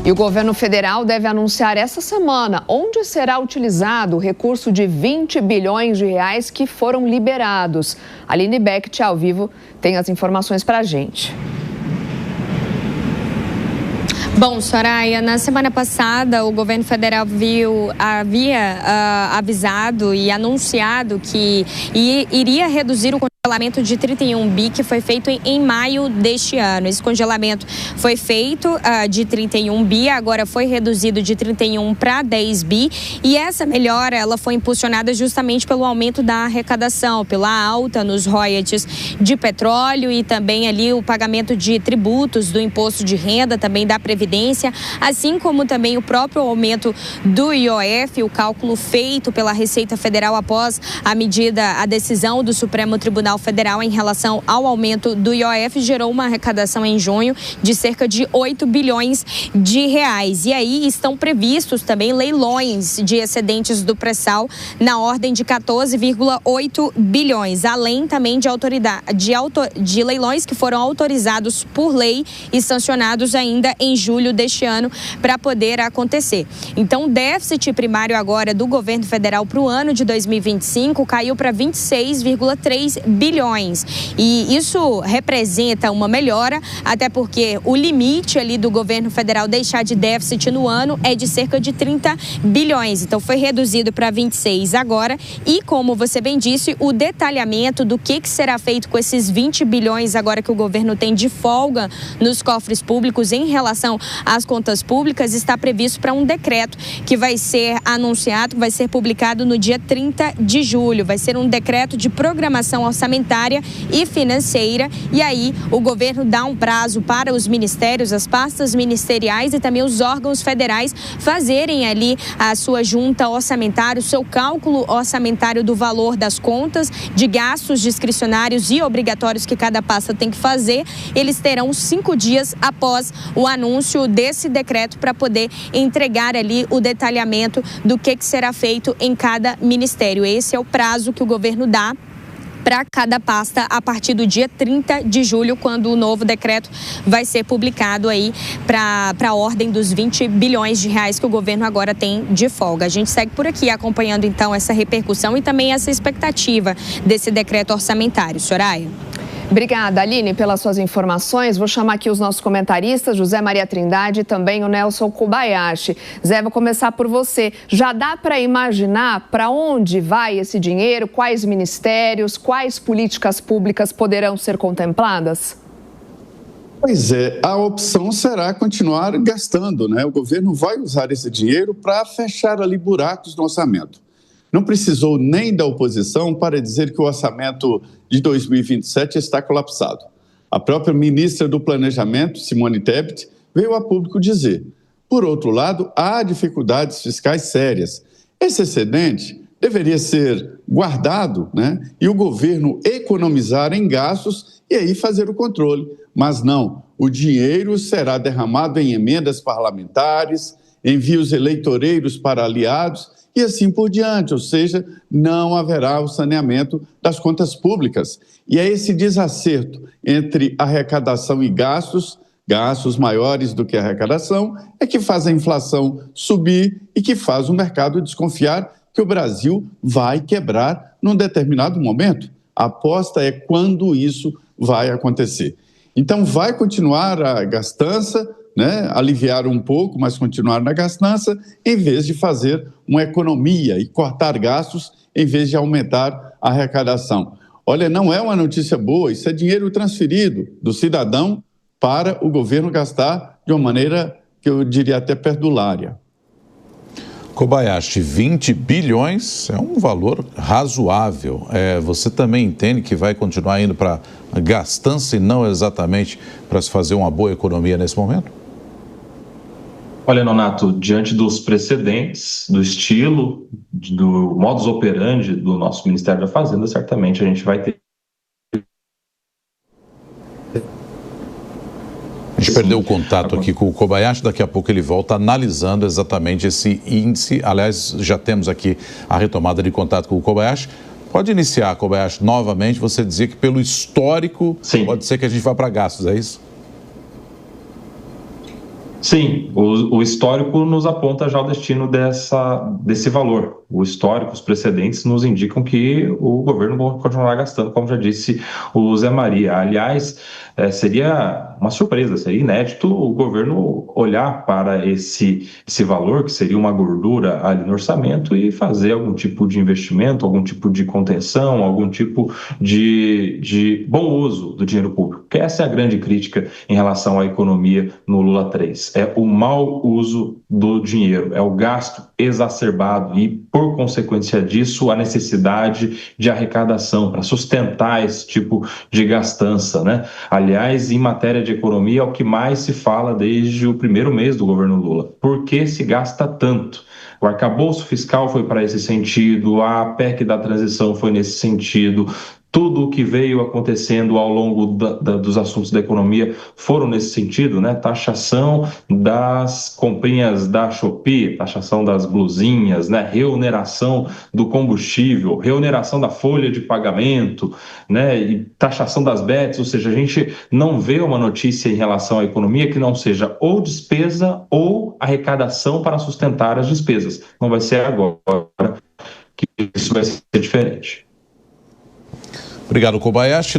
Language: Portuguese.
E o governo federal deve anunciar essa semana onde será utilizado o recurso de 20 bilhões de reais que foram liberados. Aline Becht, ao vivo, tem as informações para a gente. Bom, Soraya, na semana passada o governo federal havia avisado e anunciado que iria reduzir o congelamento de 31 bi que foi feito em maio deste ano. Esse congelamento foi feito de 31 bi, agora foi reduzido de 31 para 10 bi e essa melhora ela foi impulsionada justamente pelo aumento da arrecadação, pela alta nos royalties de petróleo e também ali o pagamento de tributos do imposto de renda, também da Previdência, assim como também o próprio aumento do IOF, o cálculo feito pela Receita Federal após a decisão do Supremo Tribunal Federal em relação ao aumento do IOF gerou uma arrecadação em junho de cerca de 8 bilhões de reais. E aí estão previstos também leilões de excedentes do pré-sal na ordem de 14,8 bilhões, além também de leilões que foram autorizados por lei e sancionados ainda em julho deste ano para poder acontecer. Então, o déficit primário agora do governo federal para o ano de 2025 caiu para 26,3 bilhões. E isso representa uma melhora, até porque o limite ali do governo federal deixar de déficit no ano é de cerca de 30 bilhões. Então, foi reduzido para 26 agora. E, como você bem disse, o detalhamento do que será feito com esses 20 bilhões agora que o governo tem de folga nos cofres públicos em relação às contas públicas está previsto para um decreto que vai ser anunciado, vai ser publicado no dia 30 de julho. Vai ser um decreto de programação orçamentária e financeira e aí o governo dá um prazo para os ministérios, as pastas ministeriais e também os órgãos federais fazerem ali a sua junta orçamentária, o seu cálculo orçamentário do valor das contas, de gastos discricionários e obrigatórios que cada pasta tem que fazer. Eles terão 5 dias após o anúncio desse decreto para poder entregar ali o detalhamento do que será feito em cada ministério. Esse é o prazo que o governo dá para cada pasta a partir do dia 30 de julho, quando o novo decreto vai ser publicado aí para a ordem dos 20 bilhões de reais que o governo agora tem de folga. A gente segue por aqui acompanhando então essa repercussão e também essa expectativa desse decreto orçamentário. Soraya. Obrigada, Aline, pelas suas informações. Vou chamar aqui os nossos comentaristas, José Maria Trindade e também o Nelson Kobayashi. Zé, vou começar por você. Já dá para imaginar para onde vai esse dinheiro? Quais ministérios, quais políticas públicas poderão ser contempladas? Pois é, a opção será continuar gastando, né? O governo vai usar esse dinheiro para fechar ali buracos no orçamento. Não precisou nem da oposição para dizer que o orçamento de 2027 está colapsado. A própria ministra do Planejamento, Simone Tebet, veio a público dizer: por outro lado, há dificuldades fiscais sérias. Esse excedente deveria ser guardado, né? E o governo economizar em gastos e aí fazer o controle. Mas não, o dinheiro será derramado em emendas parlamentares, envios eleitoreiros para aliados e assim por diante, ou seja, não haverá o saneamento das contas públicas. E é esse desacerto entre arrecadação e gastos maiores do que a arrecadação, é que faz a inflação subir e que faz o mercado desconfiar que o Brasil vai quebrar num determinado momento. A aposta é quando isso vai acontecer. Então, vai continuar a gastança, né, aliviar um pouco, mas continuar na gastança, em vez de fazer uma economia e cortar gastos, em vez de aumentar a arrecadação. Olha, não é uma notícia boa, isso é dinheiro transferido do cidadão para o governo gastar de uma maneira que eu diria até perdulária. Kobayashi, 20 bilhões é um valor razoável. Você também entende que vai continuar indo para a gastança e não exatamente para se fazer uma boa economia nesse momento? Olha, Nonato, diante dos precedentes, do estilo, do modus operandi do nosso Ministério da Fazenda, certamente a gente vai ter. A gente perdeu o contato aqui com o Kobayashi, daqui a pouco ele volta analisando exatamente esse índice. Aliás, já temos aqui a retomada de contato com o Kobayashi. Pode iniciar, Kobayashi, novamente. Você dizia que pelo histórico, sim, pode ser que a gente vá para gastos, é isso? Sim, o histórico nos aponta já o destino desse valor. O histórico, os precedentes nos indicam que o governo vai continuar gastando, como já disse o Zé Maria. Aliás, seria uma surpresa, seria inédito o governo olhar para esse valor, que seria uma gordura ali no orçamento, e fazer algum tipo de investimento, algum tipo de contenção, algum tipo de bom uso do dinheiro público. Que essa é a grande crítica em relação à economia no Lula 3. É o mau uso do dinheiro, é o gasto exacerbado e, por consequência disso, a necessidade de arrecadação para sustentar esse tipo de gastança, né? Aliás, em matéria de economia, é o que mais se fala desde o primeiro mês do governo Lula. Por que se gasta tanto? O arcabouço fiscal foi para esse sentido, a PEC da transição foi nesse sentido. Tudo o que veio acontecendo ao longo dos assuntos da economia foram nesse sentido, né? Taxação das comprinhas da Shopee, taxação das blusinhas, né? Reoneração do combustível, reoneração da folha de pagamento, né? E taxação das bets, ou seja, a gente não vê uma notícia em relação à economia que não seja ou despesa ou arrecadação para sustentar as despesas. Não vai ser agora que isso vai ser diferente. Obrigado, Kobayashi.